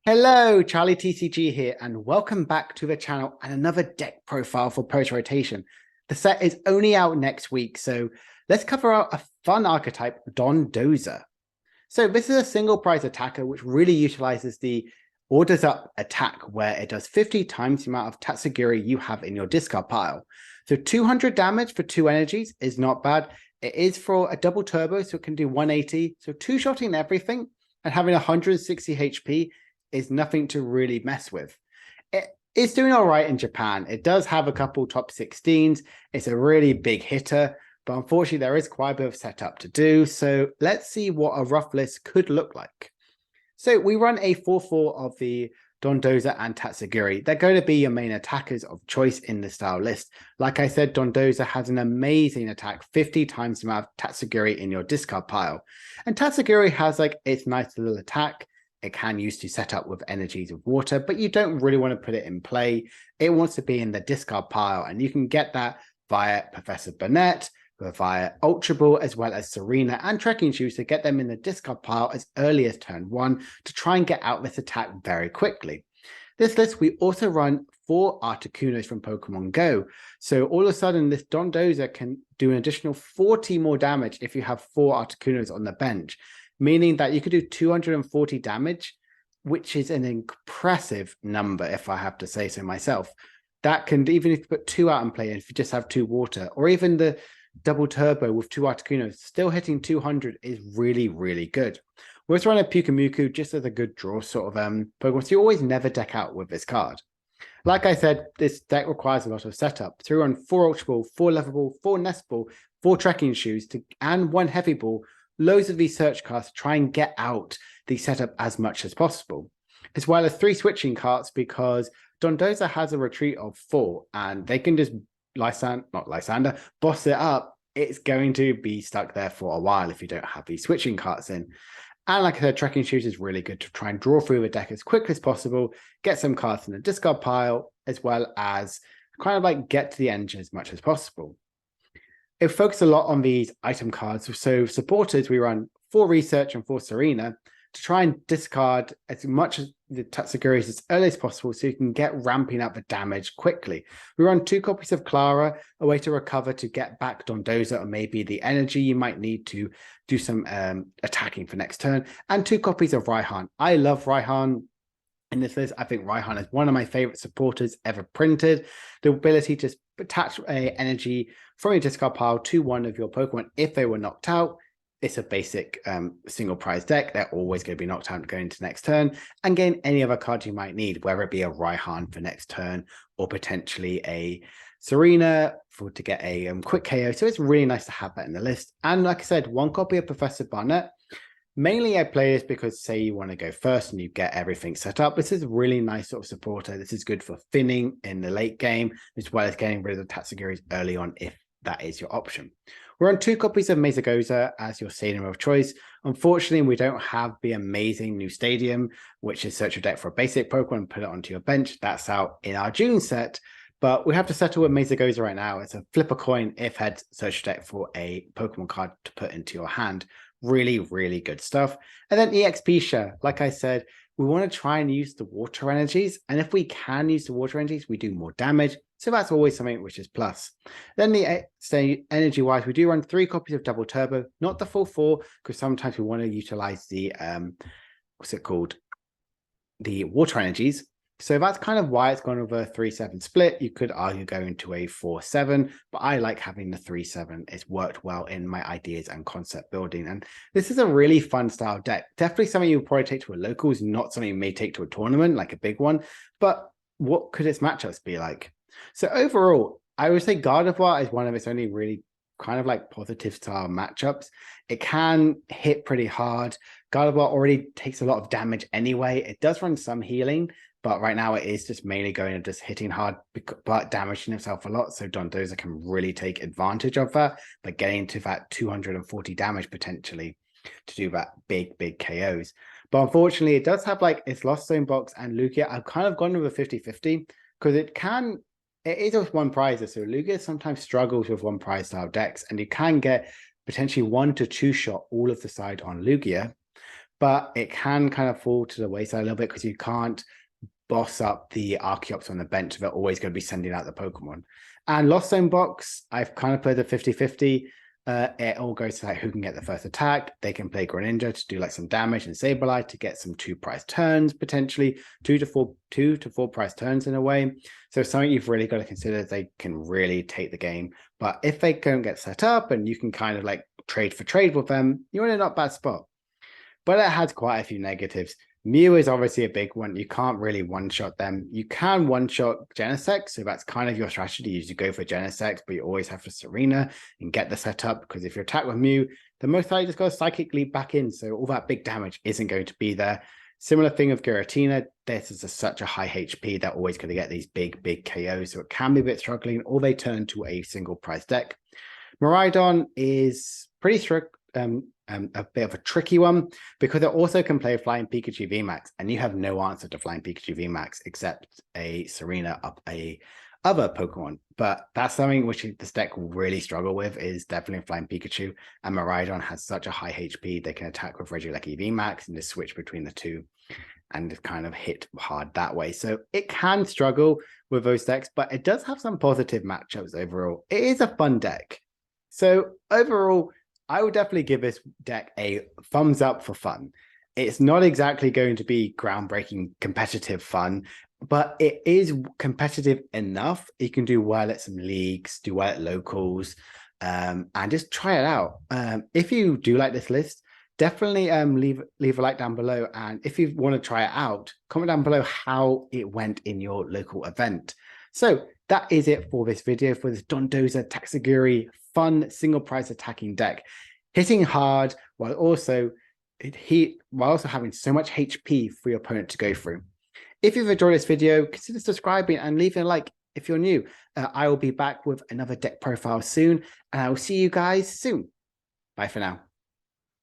Hello, Charlie TCG here, and welcome back to the channel and another deck profile for post rotation. The set is only out next week, so let's cover out a fun archetype, Dondozo. So this is a single prize attacker which really utilizes the orders up attack, where it does 50 times the amount of Tatsugiri you have in your discard pile. So 200 damage for 2 energies is not bad. It is for a double turbo, so it can do 180. So two-shotting everything and having 160 HP is nothing to really mess with. It's doing all right in Japan. It does have a couple top 16s. It's a really big hitter, but unfortunately there is quite a bit of setup to do. So let's see what a rough list could look like. So we run a 4-4 of the Dondozo and Tatsugiri. They're going to be your main attackers of choice in the style list. Like I said, Dondozo has an amazing attack, 50 times the amount of Tatsugiri in your discard pile. And Tatsugiri has like its nice little attack. It can use to set up with energies of water, but you don't really want to put it in play. It wants to be in the discard pile, and you can get that via Professor Burnett, via Ultra Ball, as well as Serena and Trekking Shoes to get them in the discard pile as early as turn 1 to try and get out this attack very quickly. This list, we also run 4 Articunos from Pokemon Go. So all of a sudden, this Dondozo can do an additional 40 more damage if you have 4 Articunos on the bench, meaning that you could do 240 damage, which is an impressive number, if I have to say so myself. That can, even if you put 2 out in play, and if you just have 2 water, or even the double turbo with 2 Articunos, still hitting 200 is really, really good. We're also running a Pyukumuku just as a good draw sort of Pokemon, so you always never deck out with this card. Like I said, this deck requires a lot of setup. So we run 4 Ultra Ball, 4 Level Ball, 4 Nest Ball, 4 Trekking Shoes, and 1 Heavy Ball, loads of these search cards to try and get out the setup as much as possible, as well as 3 switching cards, because Dondozo has a retreat of 4 and they can just boss it up. It's going to be stuck there for a while if you don't have these switching cards in. And like I said, Trekking Shoes is really good to try and draw through the deck as quickly as possible, get some cards in the discard pile, as well as kind of like get to the end as much as possible. It focuses a lot on these item cards. So supporters, we run 4 Research and 4 Serena to try and discard as much of the Tatsugiris as early as possible so you can get ramping up the damage quickly. We run 2 copies of Clara, a way to recover to get back Dondozo or maybe the energy you might need to do some attacking for next turn, and 2 copies of Raihan. I love Raihan. In this list, I think Raihan is one of my favorite supporters ever printed. The ability to attach energy from your discard pile to one of your Pokemon if they were knocked out. It's a basic single prize deck. They're always going to be knocked out going into next turn, and gain any other card you might need, whether it be a Raihan for next turn or potentially a Serena to get a quick KO. So it's really nice to have that in the list. And like I said, 1 copy of Professor Barnett. Mainly I play this because, say you want to go first and you get everything set up. This is a really nice sort of supporter. This is good for thinning in the late game, as well as getting rid of the Tatsugiris early on if that is your option. We're on 2 copies of Mesagoza as your stadium of choice. Unfortunately, we don't have the amazing new stadium, which is search your deck for a basic Pokemon and put it onto your bench. That's out in our June set. But we have to settle with Mesagoza right now. It's a flip a coin if head search your deck for a Pokemon card to put into your hand. Really, really good stuff. And then EXP share, like I said, we want to try and use the water energies. And if we can use the water energies, we do more damage. So that's always something which is plus. Then the say energy wise, we do run 3 copies of double turbo, not the full 4, because sometimes we want to utilize the what's it called? The water energies. So that's kind of why it's gone over a 3-7 split. You could argue going to a 4-7, but I like having the 3-7. It's worked well in my ideas and concept building. And this is a really fun style deck. Definitely something you would probably take to a locals, not something you may take to a tournament, like a big one. But what could its matchups be like? So overall, I would say Gardevoir is one of its only really kind of like positive style matchups. It can hit pretty hard. Gardevoir already takes a lot of damage anyway. It does run some healing, but right now it is just mainly going and just hitting hard, but damaging himself a lot. So Dondozo can really take advantage of that, but getting to that 240 damage potentially to do that big, big KOs. But unfortunately, it does have like its Lost Zone box and Lugia. I've kind of gone with a 50-50 because it is with 1 prizer. So Lugia sometimes struggles with 1 prize style decks, and you can get potentially 1 to 2 shot all of the side on Lugia. but it can kind of fall to the wayside a little bit because you can't boss up the Archeops on the bench. They're always going to be sending out the Pokemon. And Lost Zone box, I've kind of played the 50-50. It all goes to like who can get the first attack. They can play Greninja to do like some damage and Sableye to get some 2 prize turns, potentially 2 to 4 prize turns in a way. So something you've really got to consider. They can really take the game. But if they don't get set up and you can kind of like trade for trade with them, you're in a not bad spot. But it has quite a few negatives. Mew is obviously a big one. You can't really one-shot them. You can one-shot Genesect, so that's kind of your strategy, is you go for Genesect, but you always have for Serena and get the setup, because if you attack with Mew, the most likely just goes psychically back in, so all that big damage isn't going to be there. Similar thing with Giratina. This is such a high HP, they're always going to get these big KOs, so it can be a bit struggling, or they turn to a single prize deck. Miraidon is pretty strict. A bit of a tricky one because it also can play Flying Pikachu VMAX, and you have no answer to Flying Pikachu VMAX except a Serena up a other Pokemon. But that's something which this deck will really struggle with, is definitely Flying Pikachu. And Miraidon has such a high HP, they can attack with Regieleki VMAX and just switch between the two and just kind of hit hard that way. So it can struggle with those decks, but it does have some positive matchups overall. It is a fun deck. So overall, I would definitely give this deck a thumbs up for fun. It's not exactly going to be groundbreaking competitive fun, but it is competitive enough. You can do well at some leagues, do well at locals, and just try it out. If you do like this list, definitely leave a like down below. And if you want to try it out, comment down below how it went in your local event. So that is it for this video, for this Dondozo Tatsugiri fun single prize attacking deck, hitting hard while also having so much HP for your opponent to go through. If you've enjoyed this video, consider subscribing and leaving a like if you're new. I will be back with another deck profile soon, and I will see you guys soon. Bye for now.